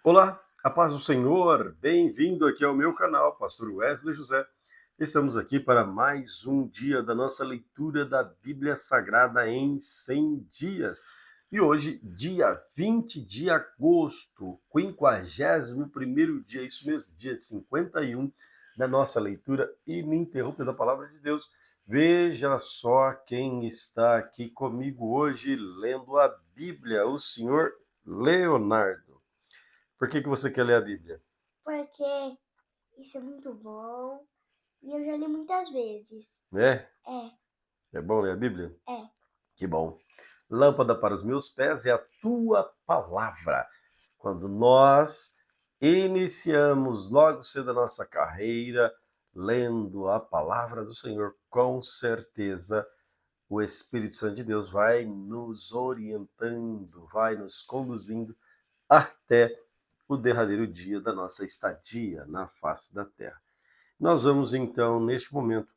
Olá, a paz do Senhor, bem-vindo aqui ao meu canal, Pastor Wesley José. Estamos aqui para mais um dia da nossa leitura da Bíblia Sagrada em 100 dias. E hoje, dia 20 de agosto, 51º dia, isso mesmo, dia 51 da nossa leitura ininterrupta da Palavra de Deus. Veja só quem está aqui comigo hoje lendo a Bíblia, o senhor Leonardo. Por que você quer ler a Bíblia? Porque isso é muito bom e eu já li muitas vezes. É? É, É bom ler a Bíblia? é. Que bom. Lâmpada para os meus pés é a tua palavra. Quando nós iniciamos logo cedo a nossa carreira, lendo a palavra do Senhor, com certeza o Espírito Santo de Deus vai nos orientando, vai nos conduzindo até o derradeiro dia da nossa estadia na face da terra. Nós vamos então, neste momento,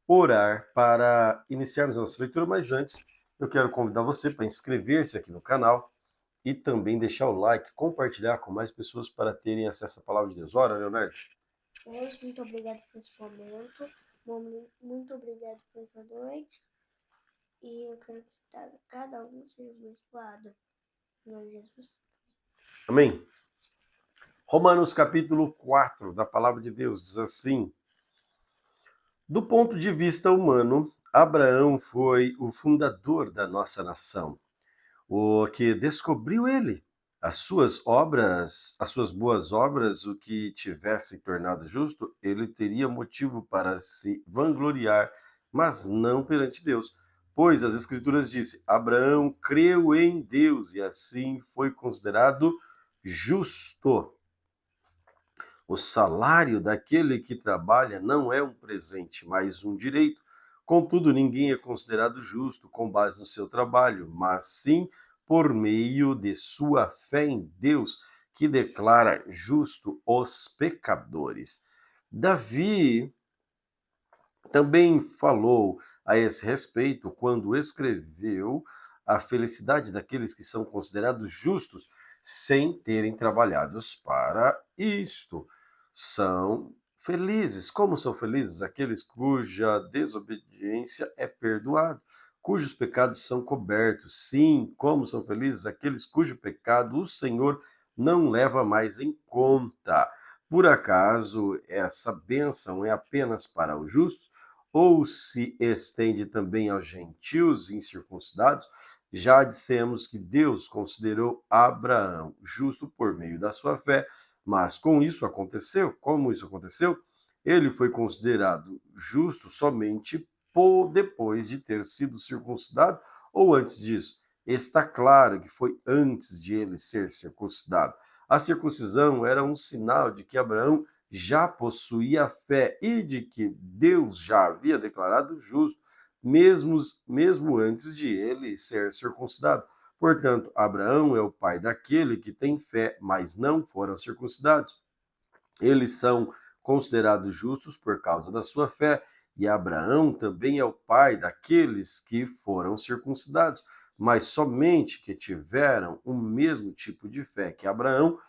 orar para iniciarmos a nossa leitura, mas antes eu quero convidar você para inscrever-se aqui no canal e também deixar o like, compartilhar com mais pessoas para terem acesso à palavra de Deus. Ora, Leonardo. Deus, muito obrigado por esse momento. Muito obrigado por essa noite. E eu quero que cada um seja abençoado. Em nome de Jesus. Amém. Romanos capítulo 4 da palavra de Deus diz assim: do ponto de vista humano, Abraão foi o fundador da nossa nação, o que descobriu ele. As suas boas obras, o que tivesse tornado justo, ele teria motivo para se vangloriar, mas não perante Deus. Pois as Escrituras dizem: Abraão creu em Deus e assim foi considerado justo. O salário daquele que trabalha não é um presente, mas um direito. Contudo, ninguém é considerado justo com base no seu trabalho, mas sim por meio de sua fé em Deus, que declara justo os pecadores. Davi também falou a esse respeito quando escreveu a felicidade daqueles que são considerados justos sem terem trabalhado para isto. São felizes. Como são felizes aqueles cuja desobediência é perdoada, cujos pecados são cobertos? Sim, como são felizes aqueles cujo pecado o Senhor não leva mais em conta. Por acaso essa bênção é apenas para os justos? Ou se estende também aos gentios incircuncidados? Já dissemos que Deus considerou Abraão justo por meio da sua fé, mas com isso aconteceu, como isso aconteceu? Ele foi considerado justo somente depois de ter sido circuncidado ou antes disso? Está claro que foi antes de ele ser circuncidado. A circuncisão era um sinal de que Abraão já possuía fé e de que Deus já havia declarado justo, mesmo antes de ele ser circuncidado. Portanto, Abraão é o pai daquele que tem fé, mas não foram circuncidados. Eles são considerados justos por causa da sua fé, e Abraão também é o pai daqueles que foram circuncidados, mas somente que tiveram o mesmo tipo de fé que Abraão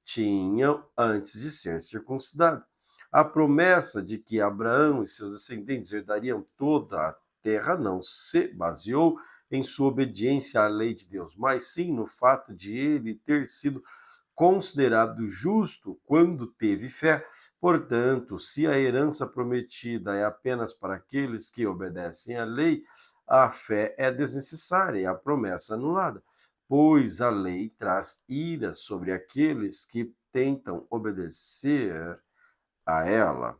tinham antes de ser circuncidado. A promessa de que Abraão e seus descendentes herdariam toda a terra não se baseou em sua obediência à lei de Deus, mas sim no fato de ele ter sido considerado justo quando teve fé. Portanto, se a herança prometida é apenas para aqueles que obedecem à lei, a fé é desnecessária e a promessa anulada, pois a lei traz ira sobre aqueles que tentam obedecer a ela.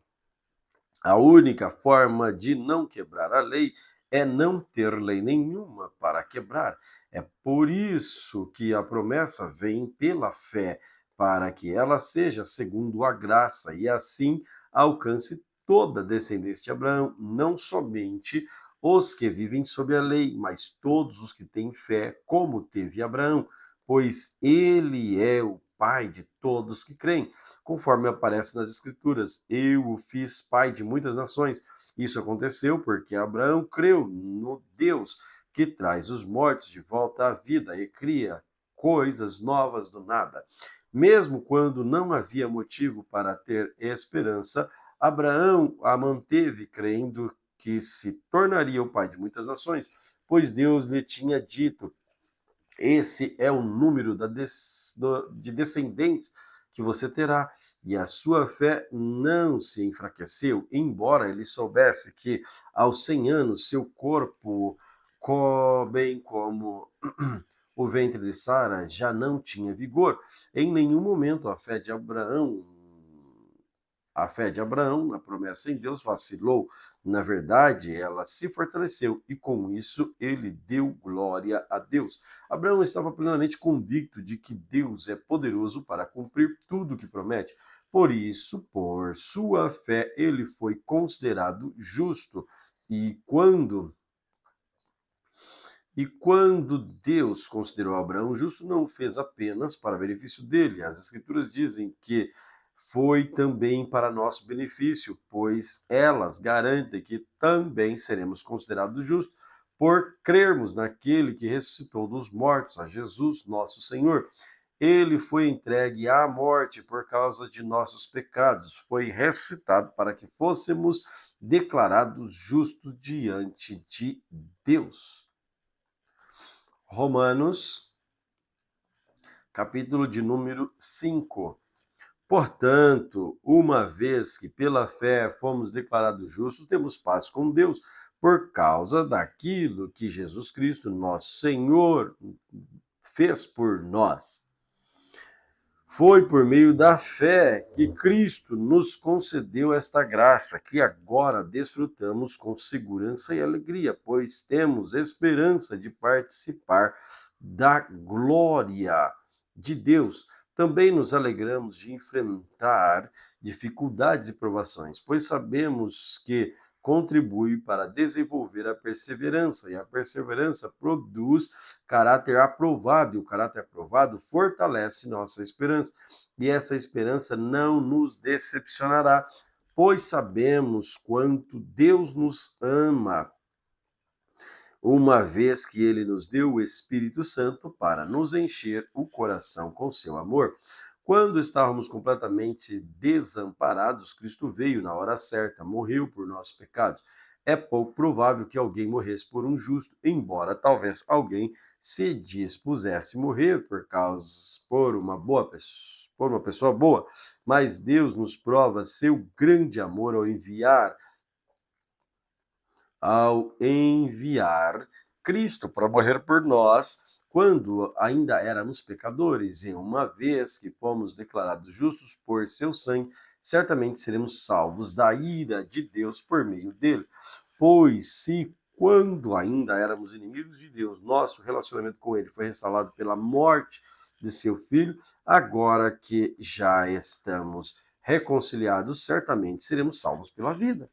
A única forma de não quebrar a lei é não ter lei nenhuma para quebrar. É por isso que a promessa vem pela fé, para que ela seja segundo a graça e assim alcance toda a descendência de Abraão, não somente os que vivem sob a lei, mas todos os que têm fé, como teve Abraão, pois ele é o pai de todos que creem, conforme aparece nas Escrituras: eu o fiz pai de muitas nações. Isso aconteceu porque Abraão creu no Deus que traz os mortos de volta à vida e cria coisas novas do nada. Mesmo quando não havia motivo para ter esperança, Abraão a manteve, crendo que se tornaria o pai de muitas nações, pois Deus lhe tinha dito: esse é o número de descendentes que você terá. E a sua fé não se enfraqueceu, embora ele soubesse que aos 100 anos seu corpo, bem como o ventre de Sara, já não tinha vigor. Em nenhum momento a fé de Abraão na promessa em Deus vacilou. Na verdade, ela se fortaleceu e com isso ele deu glória a Deus. Abraão estava plenamente convicto de que Deus é poderoso para cumprir tudo o que promete. Por isso, por sua fé, ele foi considerado justo. E quando Deus considerou Abraão justo, não o fez apenas para benefício dele. As Escrituras dizem que foi também para nosso benefício, pois elas garantem que também seremos considerados justos por crermos naquele que ressuscitou dos mortos, a Jesus, nosso Senhor. Ele foi entregue à morte por causa de nossos pecados, foi ressuscitado para que fôssemos declarados justos diante de Deus. Romanos, capítulo de número 5. Portanto, uma vez que pela fé fomos declarados justos, temos paz com Deus por causa daquilo que Jesus Cristo, nosso Senhor, fez por nós. Foi por meio da fé que Cristo nos concedeu esta graça, que agora desfrutamos com segurança e alegria, pois temos esperança de participar da glória de Deus. Também nos alegramos de enfrentar dificuldades e provações, pois sabemos que contribui para desenvolver a perseverança, e a perseverança produz caráter aprovado, e o caráter aprovado fortalece nossa esperança. E essa esperança não nos decepcionará, pois sabemos quanto Deus nos ama, uma vez que ele nos deu o Espírito Santo para nos encher o coração com seu amor. Quando estávamos completamente desamparados, Cristo veio na hora certa, morreu por nossos pecados. É pouco provável que alguém morresse por um justo, embora talvez alguém se dispusesse a morrer por uma pessoa boa. Mas Deus nos prova seu grande amor ao enviar Cristo para morrer por nós, quando ainda éramos pecadores, e uma vez que fomos declarados justos por seu sangue, certamente seremos salvos da ira de Deus por meio dele. Pois se quando ainda éramos inimigos de Deus, nosso relacionamento com ele foi restaurado pela morte de seu filho, agora que já estamos reconciliados, certamente seremos salvos pela vida.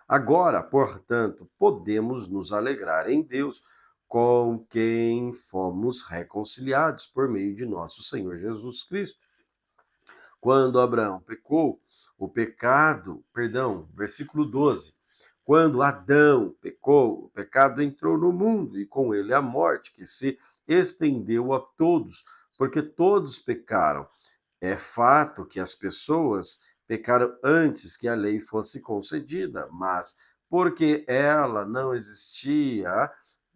Agora, portanto, podemos nos alegrar em Deus, com quem fomos reconciliados por meio de nosso Senhor Jesus Cristo. Quando Abraão pecou, versículo 12. Quando Adão pecou, o pecado entrou no mundo e com ele a morte, que se estendeu a todos, porque todos pecaram. É fato que as pessoas pecaram antes que a lei fosse concedida, mas porque ela não existia,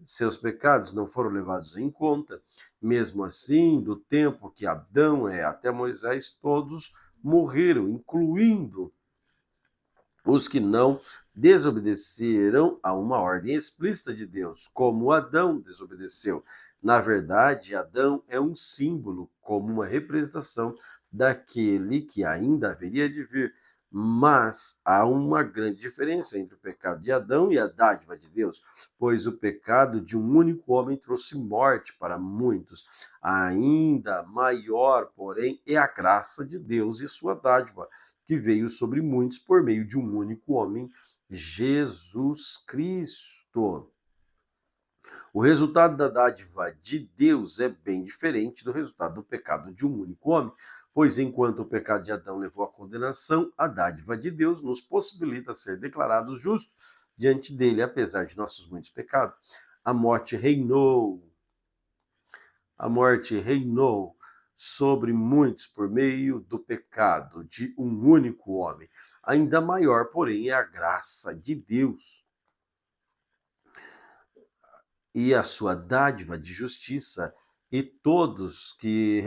seus pecados não foram levados em conta. Mesmo assim, do tempo que Adão até Moisés, todos morreram, incluindo os que não desobedeceram a uma ordem explícita de Deus, como Adão desobedeceu. Na verdade, Adão é um símbolo, como uma representação daquele que ainda haveria de vir. Mas há uma grande diferença entre o pecado de Adão e a dádiva de Deus, pois o pecado de um único homem trouxe morte para muitos. Ainda maior, porém, é a graça de Deus e sua dádiva, que veio sobre muitos por meio de um único homem, Jesus Cristo. O resultado da dádiva de Deus é bem diferente do resultado do pecado de um único homem, pois enquanto o pecado de Adão levou à condenação, a dádiva de Deus nos possibilita ser declarados justos diante dele, apesar de nossos muitos pecados. A morte reinou sobre muitos por meio do pecado de um único homem. Ainda maior, porém, é a graça de Deus e a sua dádiva de justiça, e todos que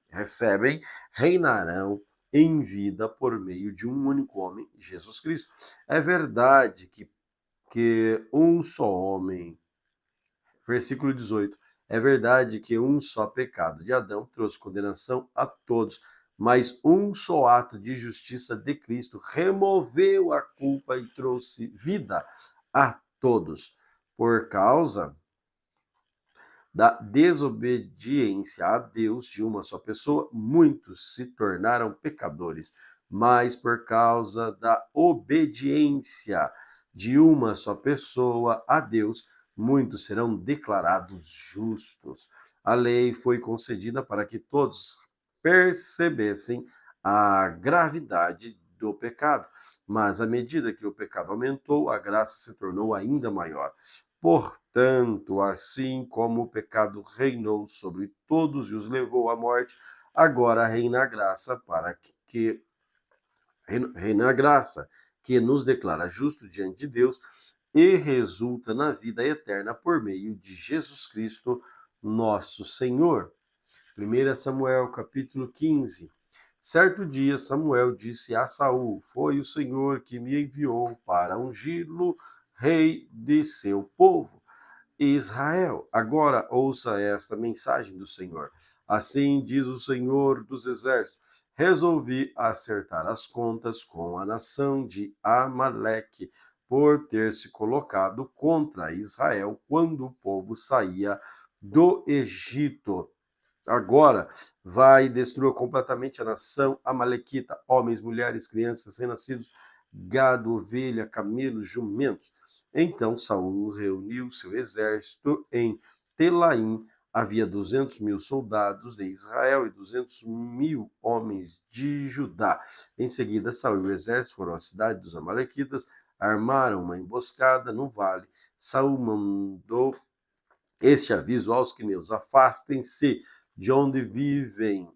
recebem reinarão em vida por meio de um único homem, Jesus Cristo. É verdade que um só homem, versículo 18, é verdade que um só pecado de Adão trouxe condenação a todos, mas um só ato de justiça de Cristo removeu a culpa e trouxe vida a todos. Por causa da desobediência a Deus de uma só pessoa, muitos se tornaram pecadores, mas por causa da obediência de uma só pessoa a Deus, muitos serão declarados justos. A lei foi concedida para que todos percebessem a gravidade do pecado, mas à medida que o pecado aumentou, a graça se tornou ainda maior. Portanto, assim como o pecado reinou sobre todos e os levou à morte, agora reina a graça reina a graça que nos declara justos diante de Deus e resulta na vida eterna por meio de Jesus Cristo, nosso Senhor. 1 Samuel, capítulo 15. Certo dia, Samuel disse a Saul: Foi o Senhor que me enviou para ungí-lo rei de seu povo Israel. Agora ouça esta mensagem do Senhor. Assim diz o Senhor dos Exércitos: resolvi acertar as contas com a nação de Amaleque por ter se colocado contra Israel quando o povo saía do Egito. Agora vai destruir completamente a nação amalequita, homens, mulheres, crianças, recém-nascidos, gado, ovelha, camelos, jumentos. Então Saul reuniu seu exército em Telaim. Havia 200.000 soldados de Israel e 200.000 homens de Judá. Em seguida, Saul e o exército foram à cidade dos amalequitas, armaram uma emboscada no vale. Saul mandou este aviso aos queneus: afastem-se de onde vivem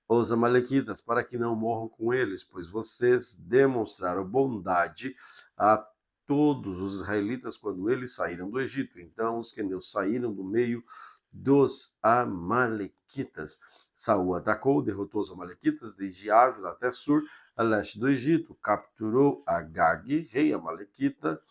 os amalequitas, para que não morram com eles, pois vocês demonstraram bondade a todos os israelitas quando eles saíram do Egito. Então os queneus saíram do meio dos amalequitas. Saul atacou, derrotou os amalequitas desde Ávila até Sur, a leste do Egito, capturou Agag, rei amalequita,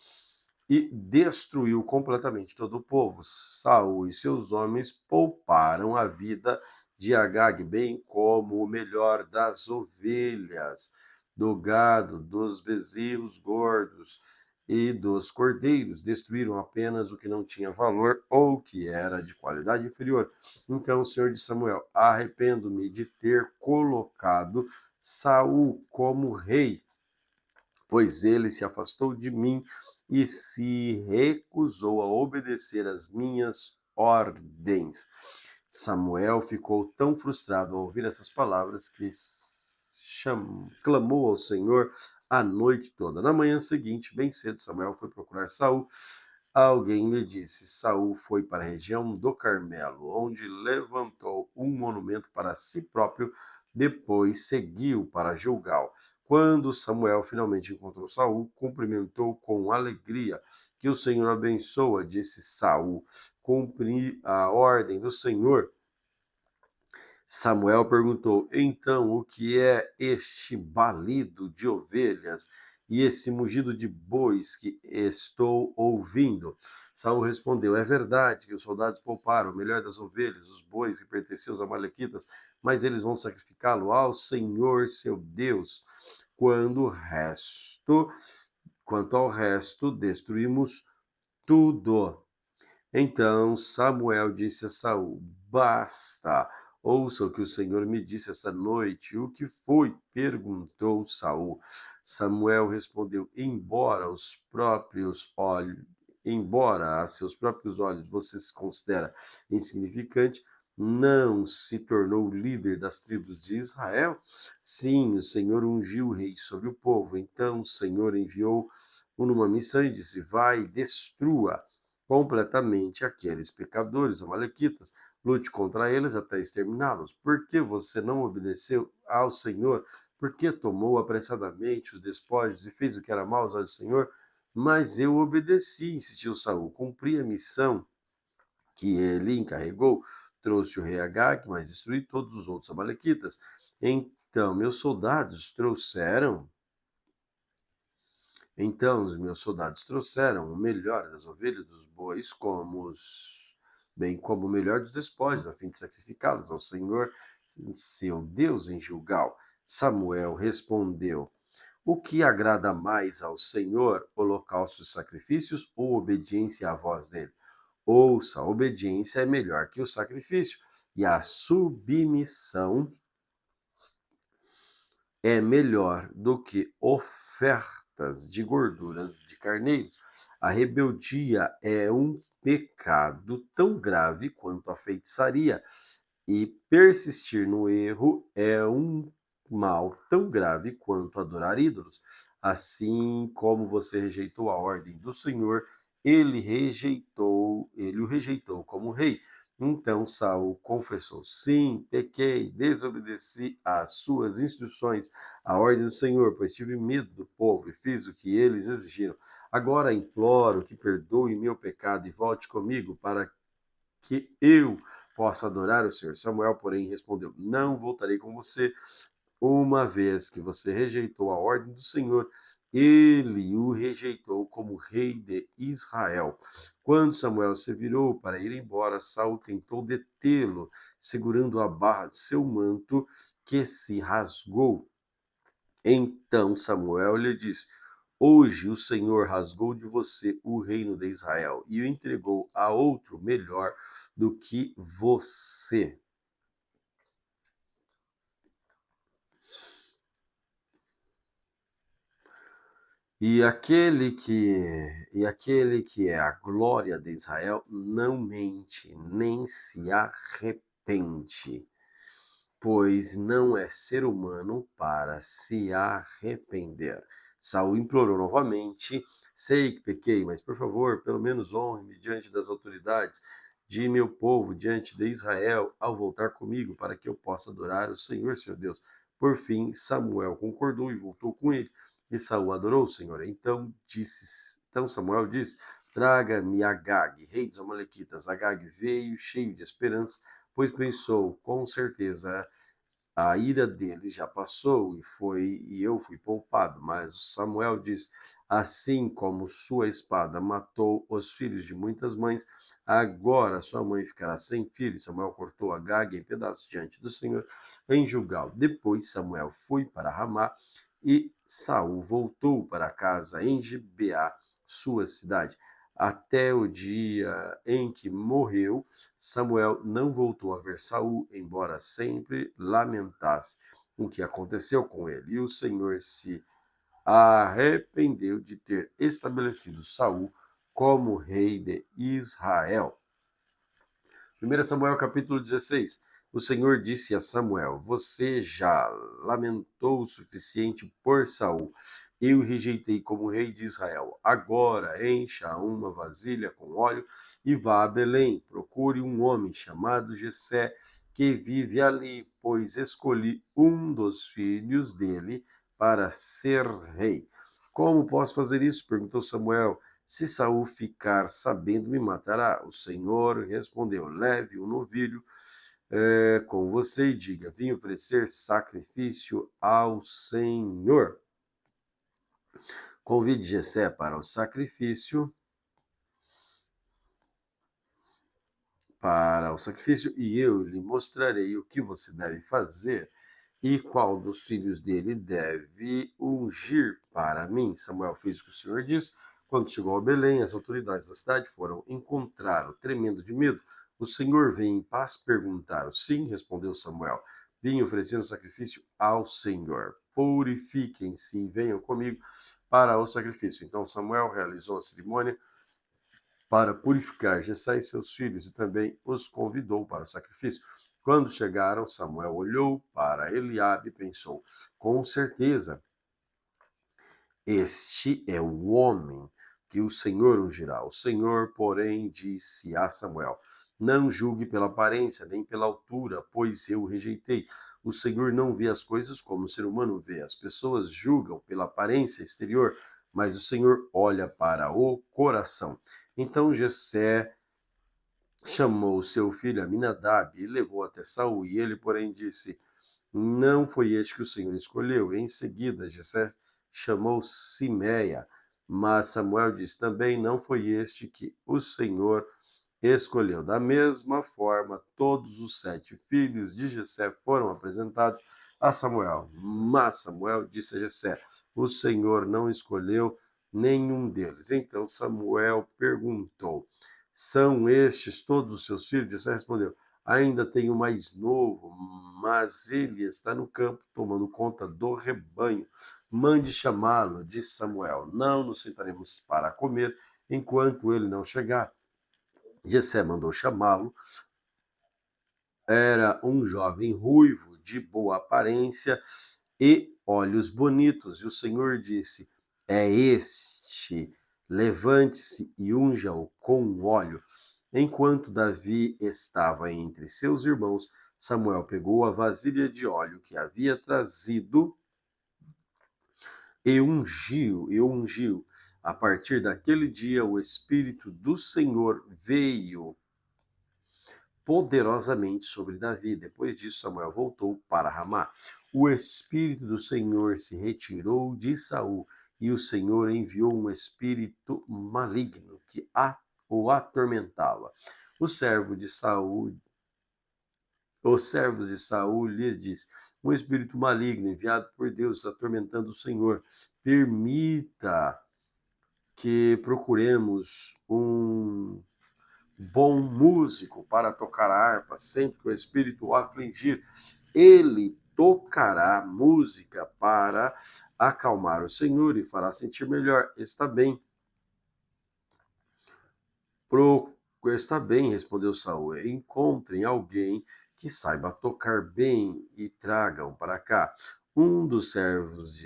e destruiu completamente todo o povo. Saul e seus homens pouparam a vida de Agag, bem como o melhor das ovelhas, do gado, dos bezerros gordos e dos cordeiros. Destruíram apenas o que não tinha valor ou que era de qualidade inferior. Então o Senhor disse a Samuel: arrependo-me de ter colocado Saul como rei, pois ele se afastou de mim e se recusou a obedecer às minhas ordens. Samuel ficou tão frustrado ao ouvir essas palavras que clamou ao Senhor a noite toda. Na manhã seguinte, bem cedo, Samuel foi procurar Saul. Alguém lhe disse: Saul foi para a região do Carmelo, onde levantou um monumento para si próprio, depois seguiu para Gilgal. Quando Samuel finalmente encontrou Saul, cumprimentou com alegria. Que o Senhor abençoa, disse Saul. Cumpri a ordem do Senhor. Samuel perguntou: então, o que é este balido de ovelhas e esse mugido de bois que estou ouvindo? Saul respondeu: é verdade que os soldados pouparam o melhor das ovelhas, os bois que pertenciam aos amalequitas, mas eles vão sacrificá-lo ao Senhor seu Deus. Quanto ao resto, destruímos tudo. Então Samuel disse a Saul: basta, ouça o que o Senhor me disse esta noite. O que foi? Perguntou Saul. Samuel respondeu: embora a seus próprios olhos você se considera insignificante, não se tornou líder das tribos de Israel? Sim, o Senhor ungiu o rei sobre o povo. Então o Senhor enviou-o numa missão e disse: vai, destrua completamente aqueles pecadores amalequitas. Lute contra eles até exterminá-los. Por que você não obedeceu ao Senhor? Por que tomou apressadamente os despojos e fez o que era mal aos olhos do Senhor? Mas eu obedeci, insistiu Saul. Cumpri a missão que ele encarregou. Trouxe o rei Agag, mas destruí todos os outros amalequitas. Então, meus soldados trouxeram Então os meus soldados trouxeram o melhor das ovelhas, dos bois, bem como o melhor dos despojos, a fim de sacrificá-los ao Senhor, seu Deus, em Gilgal. Samuel respondeu: O que agrada mais ao Senhor, holocaustos e sacrifícios ou obediência à voz dele? Ouça, a obediência é melhor que o sacrifício, e a submissão é melhor do que ofertas de gorduras de carneiros. A rebeldia é um pecado tão grave quanto a feitiçaria, e persistir no erro é um mal tão grave quanto adorar ídolos. Assim como você rejeitou a ordem do Senhor, ele o rejeitou como rei. Então Saul confessou: Sim, pequei, desobedeci às suas instruções, à ordem do Senhor, pois tive medo do povo e fiz o que eles exigiram. Agora imploro que perdoe meu pecado e volte comigo para que eu possa adorar o Senhor. Samuel, porém, respondeu: Não voltarei com você, uma vez que você rejeitou a ordem do Senhor. Ele o rejeitou como rei de Israel. Quando Samuel se virou para ir embora, Saul tentou detê-lo, segurando a barra de seu manto, que se rasgou. Então Samuel lhe disse: Hoje o Senhor rasgou de você o reino de Israel e o entregou a outro melhor do que você. E aquele que é a glória de Israel não mente, nem se arrepende, pois não é ser humano para se arrepender. Saul implorou novamente: Sei que pequei, mas por favor, pelo menos honre-me diante das autoridades de meu povo, diante de Israel, ao voltar comigo, para que eu possa adorar o Senhor, seu Deus. Por fim, Samuel concordou e voltou com ele. E Saul adorou o Senhor. Então Samuel disse: Traga-me Agag, rei dos Amalequitas. Agag veio cheio de esperança, pois pensou: com certeza a ira deles já passou e eu fui poupado. Mas Samuel diz: Assim como sua espada matou os filhos de muitas mães, agora sua mãe ficará sem filhos. Samuel cortou Agag em pedaços diante do Senhor em Gilgal. Depois Samuel foi para Ramá e Saul voltou para casa em Gibeá, sua cidade. Até o dia em que morreu, Samuel não voltou a ver Saul, embora sempre lamentasse o que aconteceu com ele. E o Senhor se arrependeu de ter estabelecido Saul como rei de Israel. 1 Samuel capítulo 16. O Senhor disse a Samuel: Você já lamentou o suficiente por Saul. Eu o rejeitei como rei de Israel. Agora encha uma vasilha com óleo e vá a Belém. Procure um homem chamado Jessé que vive ali, pois escolhi um dos filhos dele para ser rei. Como posso fazer isso? Perguntou Samuel. Se Saul ficar sabendo, me matará. O Senhor respondeu: Leve um novilho com você e diga: Vim oferecer sacrifício ao Senhor. Convide Jessé para o sacrifício, e eu lhe mostrarei o que você deve fazer e qual dos filhos dele deve ungir para mim. Samuel fez o que o Senhor disse. Quando chegou a Belém, as autoridades da cidade foram encontrá-lo, tremendo de medo. O Senhor vem em paz? Perguntaram. Sim, respondeu Samuel. Vim oferecer um sacrifício ao Senhor. Purifiquem-se e venham comigo para o sacrifício. Então Samuel realizou a cerimônia para purificar Jessé e seus filhos e também os convidou para o sacrifício. Quando chegaram, Samuel olhou para Eliabe e pensou: com certeza, este é o homem que o Senhor ungirá. O Senhor, porém, disse a Samuel: Não julgue pela aparência, nem pela altura, pois eu o rejeitei. O Senhor não vê as coisas como o ser humano vê. As pessoas julgam pela aparência exterior, mas o Senhor olha para o coração. Então Jessé chamou seu filho Aminadab e levou até Saul, e ele, porém, disse: não foi este que o Senhor escolheu. Em seguida, Jessé chamou Simeia, mas Samuel disse: também não foi este que o Senhor escolheu. Da mesma forma, todos os 7 filhos de Jessé foram apresentados a Samuel. Mas Samuel disse a Jessé: o Senhor não escolheu nenhum deles. Então Samuel perguntou: são estes todos os seus filhos? Jessé respondeu: ainda tenho mais novo, mas ele está no campo tomando conta do rebanho. Mande chamá-lo, disse Samuel. Não nos sentaremos para comer enquanto ele não chegar. Jessé mandou chamá-lo. Era um jovem ruivo, de boa aparência e olhos bonitos. E o Senhor disse: é este, levante-se e unja-o com óleo. Enquanto Davi estava entre seus irmãos, Samuel pegou a vasilha de óleo que havia trazido e ungiu. A partir daquele dia, o Espírito do Senhor veio poderosamente sobre Davi. Depois disso, Samuel voltou para Ramá. O Espírito do Senhor se retirou de Saul, e o Senhor enviou um espírito maligno que o atormentava. Os servos de Saul lhe disse: um espírito maligno enviado por Deus atormentando o Senhor. Permita que procuremos um bom músico para tocar a harpa. Sempre que o espírito o afligir, ele tocará música para acalmar o Senhor e fará sentir melhor. Está bem. Está bem, respondeu Saul. Encontrem alguém que saiba tocar bem e tragam para cá. Um dos servos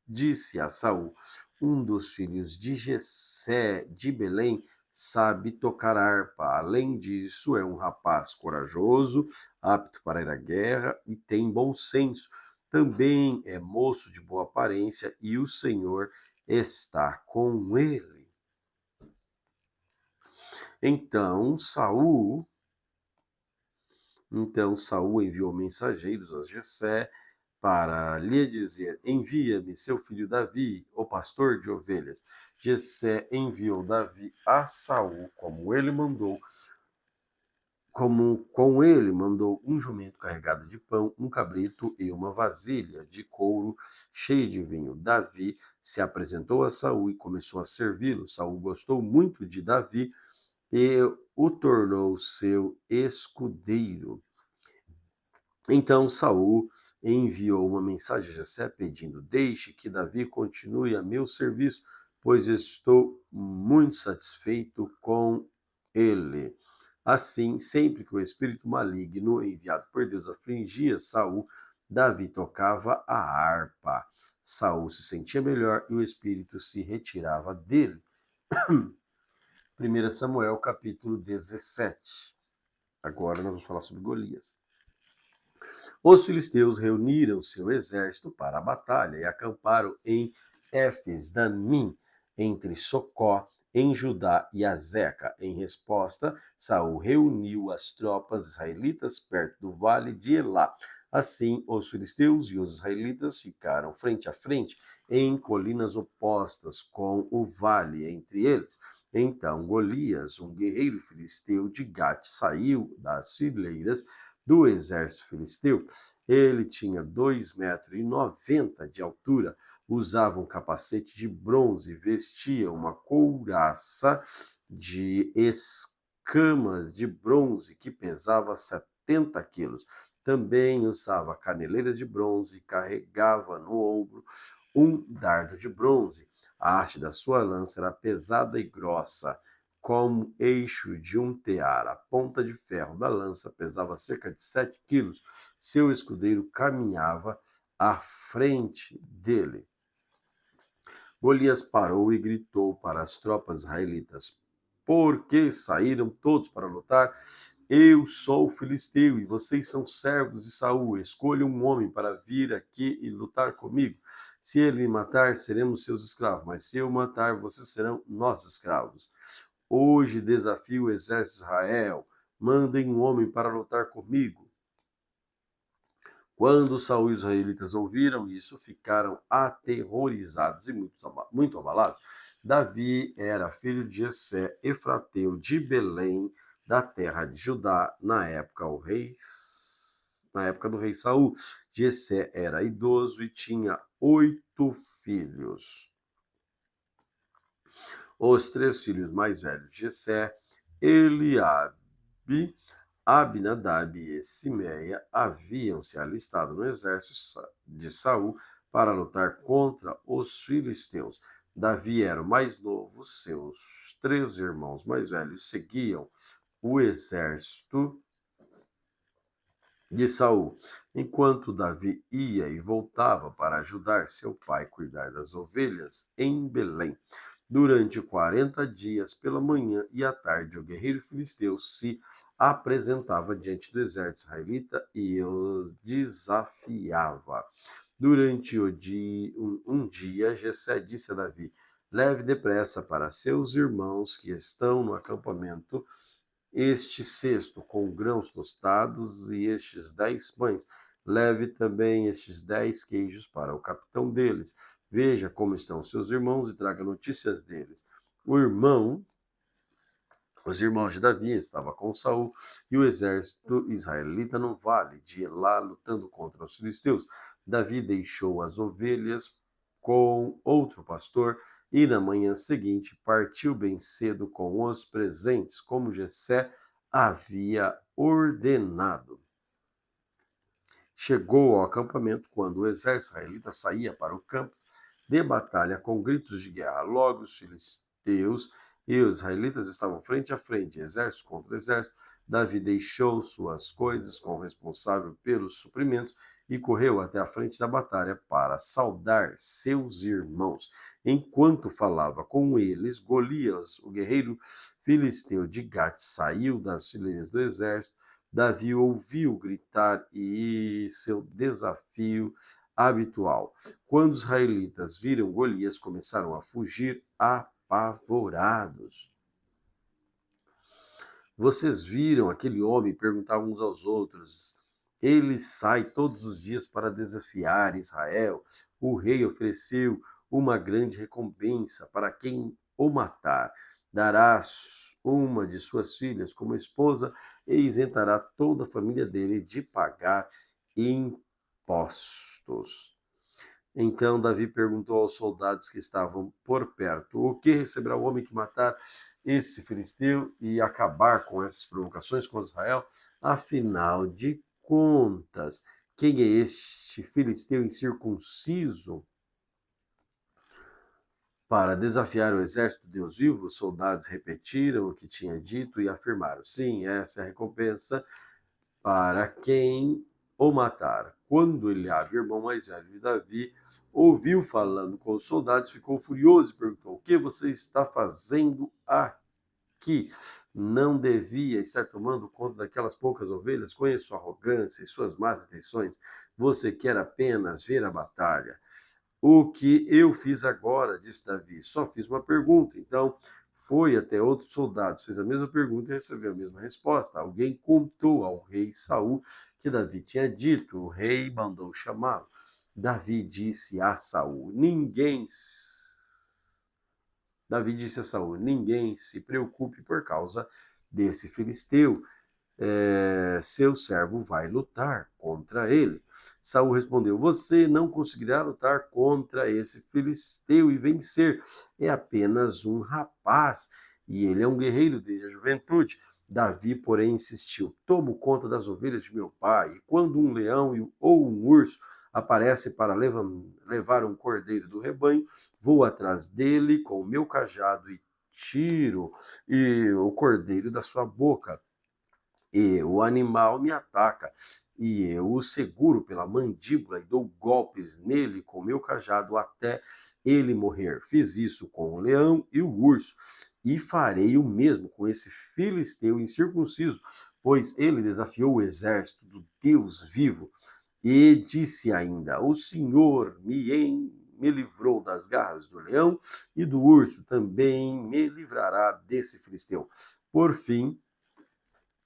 disse a Saul: um dos filhos de Jessé de Belém sabe tocar harpa. Além disso, é um rapaz corajoso, apto para ir à guerra e tem bom senso. Também é moço de boa aparência e o Senhor está com ele. Então Saul enviou mensageiros a Jessé para lhe dizer: envia-me seu filho Davi, o pastor de ovelhas. Jessé enviou Davi a Saul, com ele mandou um jumento carregado de pão, um cabrito e uma vasilha de couro cheia de vinho. Davi se apresentou a Saul e começou a servi-lo. Saul gostou muito de Davi e o tornou seu escudeiro. Então Saul enviou uma mensagem a Jessé pedindo: deixe que Davi continue a meu serviço, pois estou muito satisfeito com ele. Assim, sempre que o espírito maligno enviado por Deus afligia Saul, Davi tocava a harpa. Saul se sentia melhor e o espírito se retirava dele. 1 Samuel, capítulo 17. Agora nós vamos falar sobre Golias. Os filisteus reuniram seu exército para a batalha e acamparam em Éfes-Damim, entre Socó, em Judá, e Azeca. Em resposta, Saul reuniu as tropas israelitas perto do vale de Elá. Assim, os filisteus e os israelitas ficaram frente a frente, em colinas opostas, com o vale entre eles. Então Golias, um guerreiro filisteu de Gate, saiu das fileiras do exército filisteu. Ele tinha 2,90 metros de altura, usava um capacete de bronze, vestia uma couraça de escamas de bronze que pesava 70 quilos. Também usava caneleiras de bronze e carregava no ombro um dardo de bronze. A haste da sua lança era pesada e grossa, como eixo de um tear. A ponta de ferro da lança pesava cerca de 7 quilos. Seu escudeiro caminhava à frente dele. Golias parou e gritou para as tropas israelitas: porque saíram todos para lutar. Eu sou filisteu e vocês são servos de Saul. Escolha um homem para vir aqui e lutar comigo. Se ele me matar, seremos seus escravos, mas se eu matar, vocês serão nossos escravos. Hoje desafio o exército de Israel. Mandem um homem para lutar comigo. Quando Saul e os israelitas ouviram isso, ficaram aterrorizados e muito abalados. Davi era filho de Jessé, efrateu de Belém, da terra de Judá, na época do rei Saul. Jessé era idoso e tinha 8 filhos. Os 3 filhos mais velhos de Jessé, Eliabe, Abinadab e Simeia, haviam se alistado no exército de Saul para lutar contra os filisteus. Davi era o mais novo, seus 3 irmãos mais velhos seguiam o exército de Saul, enquanto Davi ia e voltava para ajudar seu pai a cuidar das ovelhas em Belém. Durante 40 dias, pela manhã e à tarde, o guerreiro filisteu se apresentava diante do exército israelita e os desafiava. Durante um dia, Jessé disse a Davi: leve depressa para seus irmãos que estão no acampamento este cesto com grãos tostados e estes 10 pães. Leve também estes 10 queijos para o capitão deles. Veja como estão seus irmãos e traga notícias deles. Os irmãos de Davi estavam com Saul e o exército israelita no vale de Elá lutando contra os filisteus. Davi deixou as ovelhas com outro pastor e na manhã seguinte partiu bem cedo com os presentes, como Jessé havia ordenado. Chegou ao acampamento quando o exército israelita saía para o campo de batalha com gritos de guerra. Logo os filisteus e os israelitas estavam frente a frente, exército contra exército. Davi deixou suas coisas com o responsável pelos suprimentos e correu até a frente da batalha para saudar seus irmãos. Enquanto falava com eles, Golias, o guerreiro filisteu de Gate, saiu das fileiras do exército. Davi ouviu gritar e seu desafio habitual. Quando os israelitas viram Golias, começaram a fugir apavorados. Vocês viram aquele homem? Perguntavam uns aos outros. Ele sai todos os dias para desafiar Israel. O rei ofereceu uma grande recompensa para quem o matar. Dará uma de suas filhas como esposa e isentará toda a família dele de pagar impostos. Então Davi perguntou aos soldados que estavam por perto: o que receberá o homem que matar esse filisteu e acabar com essas provocações contra Israel? Afinal de contas, quem é este filisteu incircunciso para desafiar o exército de Deus vivo? Os soldados repetiram o que tinha dito e afirmaram: sim, essa é a recompensa para quem o matar. Quando Eliabe, irmão mais velho de Davi, ouviu falando com os soldados, ficou furioso e perguntou: o que você está fazendo aqui? Não devia estar tomando conta daquelas poucas ovelhas? Conheço sua arrogância e suas más intenções. Você quer apenas ver a batalha. O que eu fiz agora, disse Davi, só fiz uma pergunta. Então foi até outros soldados, fez a mesma pergunta e recebeu a mesma resposta. Alguém contou ao rei Saul que Davi tinha dito. O rei mandou chamá-lo. Davi disse a Saul: ninguém se preocupe por causa desse filisteu. Seu servo vai lutar contra ele. Saul respondeu: você não conseguirá lutar contra esse filisteu e vencer. É apenas um rapaz e ele é um guerreiro desde a juventude. Davi, porém, insistiu: tomo conta das ovelhas de meu pai, e quando um leão ou um urso aparece para levar um cordeiro do rebanho, vou atrás dele com o meu cajado e tiro o cordeiro da sua boca. E o animal me ataca, e eu o seguro pela mandíbula e dou golpes nele com meu cajado até ele morrer. Fiz isso com o leão e o urso, e farei o mesmo com esse filisteu incircunciso, pois ele desafiou o exército do Deus vivo. E disse ainda: o Senhor me livrou das garras do leão e do urso, também me livrará desse filisteu. Por fim,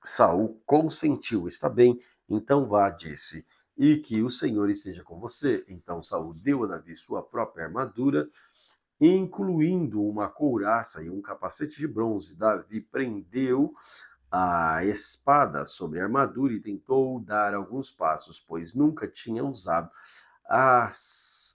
Saul consentiu. Está bem, então vá, disse, e que o Senhor esteja com você. Então Saul deu a Davi sua própria armadura, incluindo uma couraça e um capacete de bronze. Davi prendeu a espada sobre a armadura e tentou dar alguns passos, pois nunca tinha usado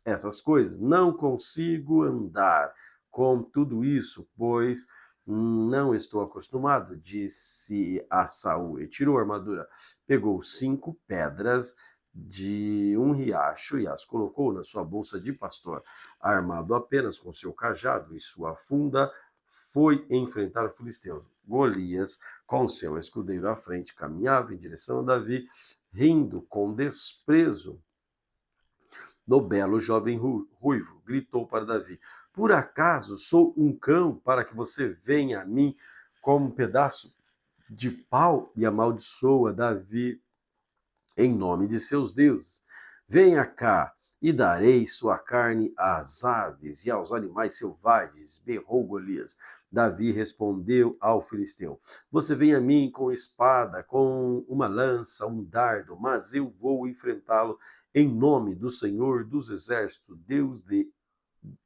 essas coisas. Não consigo andar com tudo isso, pois não estou acostumado, disse a Saul. E tirou a armadura, pegou 5 pedras de um riacho e as colocou na sua bolsa de pastor. Armado apenas com seu cajado e sua funda, foi enfrentar o filisteu. Golias, com seu escudeiro à frente, caminhava em direção a Davi, rindo com desprezo do belo jovem ruivo. Gritou para Davi: por acaso sou um cão para que você venha a mim como um pedaço de pau? E amaldiçoa Davi em nome de seus deuses. Venha cá e darei sua carne às aves e aos animais selvagens, berrou Golias. Davi respondeu ao filisteu: você vem a mim com espada, com uma lança, um dardo, mas eu vou enfrentá-lo em nome do Senhor dos exércitos,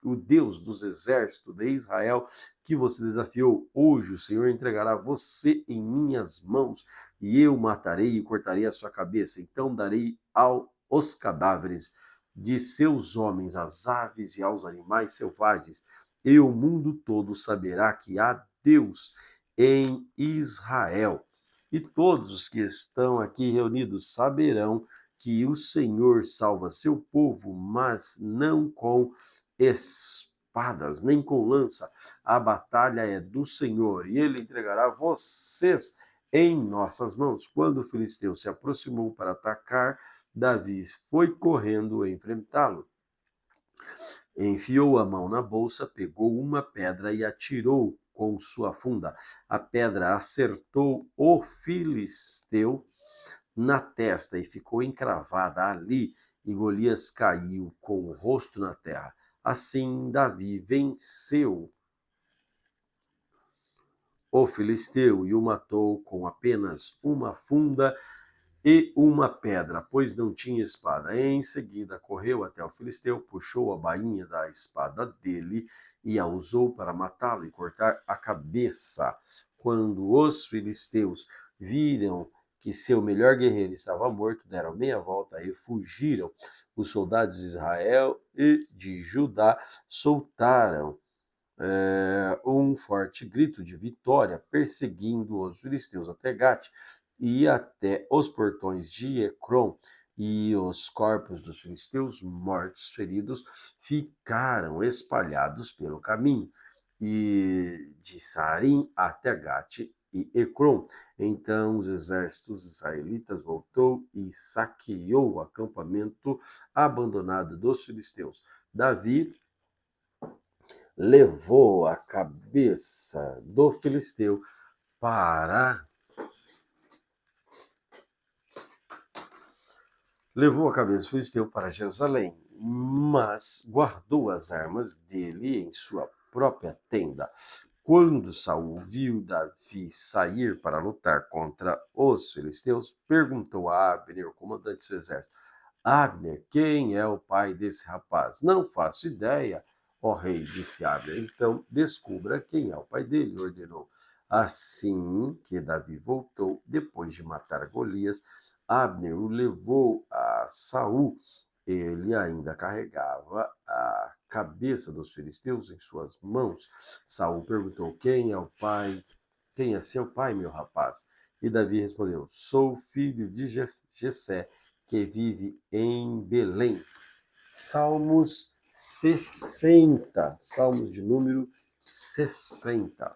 o Deus dos exércitos de Israel, que você desafiou. Hoje o Senhor entregará você em minhas mãos, e eu matarei e cortarei a sua cabeça. Então darei aos cadáveres de seus homens, às aves e aos animais selvagens, e o mundo todo saberá que há Deus em Israel. E todos os que estão aqui reunidos saberão que o Senhor salva seu povo, mas não com espadas, nem com lança. A batalha é do Senhor, e ele entregará vocês em nossas mãos. Quando o filisteu se aproximou para atacar, Davi foi correndo enfrentá-lo. Enfiou a mão na bolsa, pegou uma pedra e atirou com sua funda. A pedra acertou o filisteu na testa e ficou encravada ali, e Golias caiu com o rosto na terra. Assim Davi venceu o filisteu e o matou com apenas uma funda e uma pedra, pois não tinha espada. Em seguida correu até o filisteu, puxou a bainha da espada dele e a usou para matá-lo e cortar a cabeça. Quando os filisteus viram que seu melhor guerreiro estava morto, deram meia volta e fugiram. Os soldados de Israel e de Judá soltaram um forte grito de vitória, perseguindo os filisteus até Gate e até os portões de Ecrom. E os corpos dos filisteus mortos, feridos, ficaram espalhados pelo caminho, e de Sarim até Gate e Ecrom. Então os exércitos israelitas voltou e saqueou o acampamento abandonado dos filisteus. Davi levou a cabeça do filisteu para Jerusalém, mas guardou as armas dele em sua própria tenda. Quando Saul viu Davi sair para lutar contra os filisteus, perguntou a Abner, o comandante do seu exército: Abner, quem é o pai desse rapaz? Não faço ideia, ó rei, disse Abner. Então descubra quem é o pai dele, ordenou. Assim que Davi voltou, depois de matar Golias, Abner o levou a Saul. Ele ainda carregava a cabeça dos filisteus em suas mãos. Saul perguntou: quem é seu pai, meu rapaz? E Davi respondeu: sou filho de Jessé, que vive em Belém. Salmos 60, Salmos de número 60.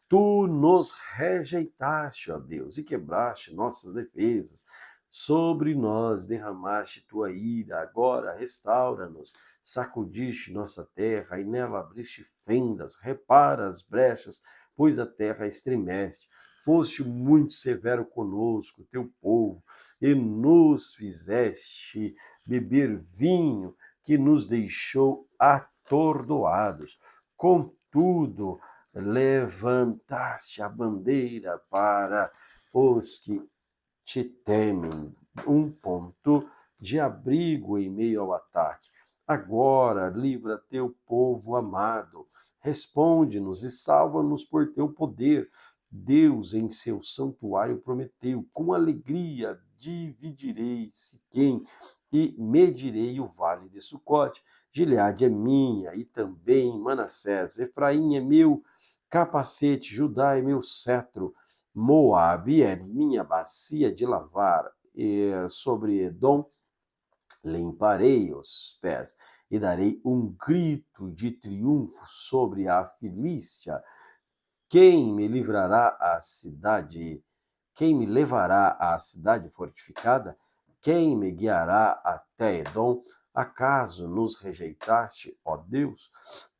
Tu nos rejeitaste, ó Deus, e quebraste nossas defesas. Sobre nós derramaste tua ira, agora restaura-nos. Sacudiste nossa terra e nela abriste fendas, repara as brechas, pois a terra estremece. Foste muito severo conosco, teu povo, e nos fizeste beber vinho que nos deixou atordoados. Contudo, levantaste a bandeira para os que te temem, um ponto de abrigo em meio ao ataque. Agora, livra teu povo amado, responde-nos e salva-nos por teu poder. Deus em seu santuário prometeu, com alegria dividirei Siquém e medirei o vale de Sucote. Gileade é minha e também Manassés. Efraim é meu capacete, Judá é meu cetro. Moabe é minha bacia de lavar, e sobre Edom limparei os pés, e darei um grito de triunfo sobre a Filístia. Quem me livrará à cidade? Quem me levará à cidade fortificada? Quem me guiará até Edom? Acaso nos rejeitaste, ó Deus?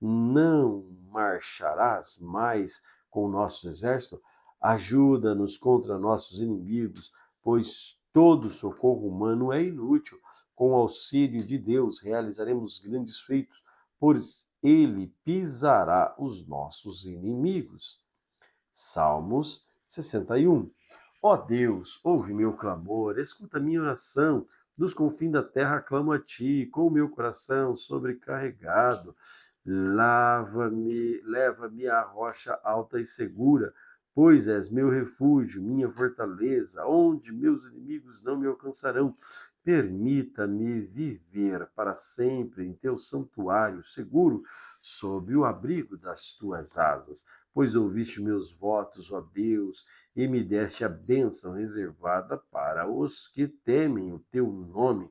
Não marcharás mais com o nosso exército? Ajuda-nos contra nossos inimigos, pois todo socorro humano é inútil. Com o auxílio de Deus realizaremos grandes feitos, pois ele pisará os nossos inimigos. Salmos 61. Ó Deus, ouve meu clamor, escuta minha oração. Dos confins da terra clamo a ti, com o meu coração sobrecarregado. Leva-me à rocha alta e segura, pois és meu refúgio, minha fortaleza, onde meus inimigos não me alcançarão. Permita-me viver para sempre em teu santuário seguro, sob o abrigo das tuas asas, pois ouviste meus votos, ó Deus, e me deste a bênção reservada para os que temem o teu nome.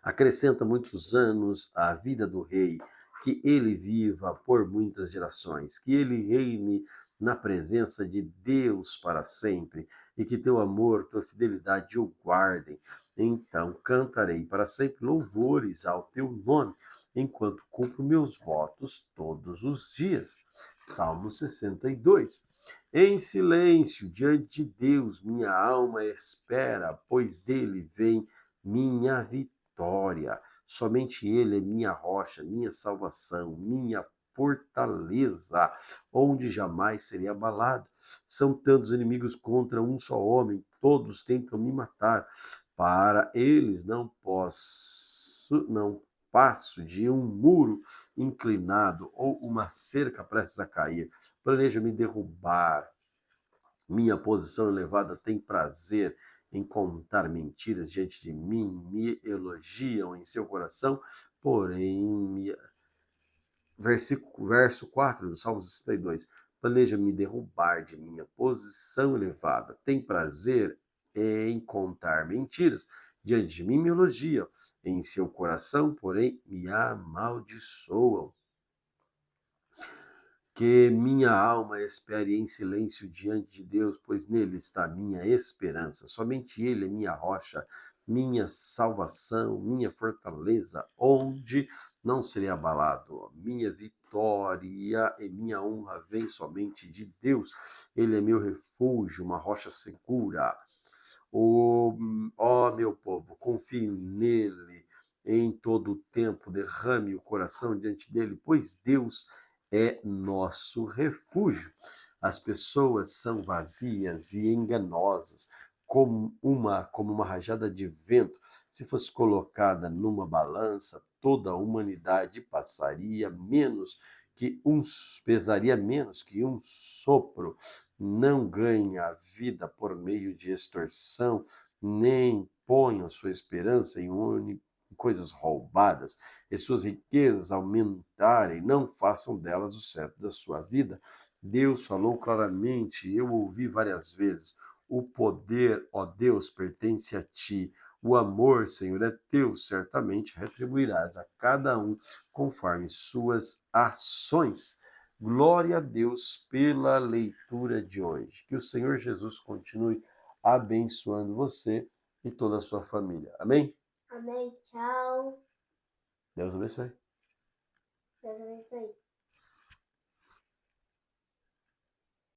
Acrescenta muitos anos à vida do rei, que ele viva por muitas gerações, que ele reine na presença de Deus para sempre, e que teu amor, tua fidelidade o guardem. Então cantarei para sempre louvores ao teu nome, enquanto cumpro meus votos todos os dias. Salmo 62. Em silêncio diante de Deus, minha alma espera, pois dele vem minha vitória. Somente ele é minha rocha, minha salvação, minha fortaleza, onde jamais serei abalado. São tantos inimigos contra um só homem, todos tentam me matar. Para eles não passo de um muro inclinado ou uma cerca prestes a cair. Planeja me derrubar. Minha posição elevada tem prazer em contar mentiras diante de mim, me elogiam em seu coração, porém, verso 4 do Salmo 62, planeja me derrubar de minha posição elevada, tem prazer em contar mentiras, diante de mim me elogiam, em seu coração, porém, me amaldiçoam. Que minha alma espere em silêncio diante de Deus, pois nele está minha esperança. Somente ele é minha rocha, minha salvação, minha fortaleza, onde não serei abalado. Minha vitória e minha honra vem somente de Deus. Ele é meu refúgio, uma rocha segura. Ó meu povo, confie nele em todo o tempo, derrame o coração diante dele, pois Deus é nosso refúgio. As pessoas são vazias e enganosas, como uma rajada de vento. Se fosse colocada numa balança, toda a humanidade pesaria menos que um sopro. Não ganha vida por meio de extorsão, nem ponham sua esperança em coisas roubadas, e suas riquezas aumentarem, não façam delas o centro da sua vida. Deus falou claramente, eu ouvi várias vezes, o poder, ó Deus, pertence a ti. O amor, Senhor, é teu, certamente retribuirás a cada um conforme suas ações. Glória a Deus pela leitura de hoje. Que o Senhor Jesus continue abençoando você e toda a sua família. Amém? Amém. Tchau. Deus abençoe. Deus abençoe.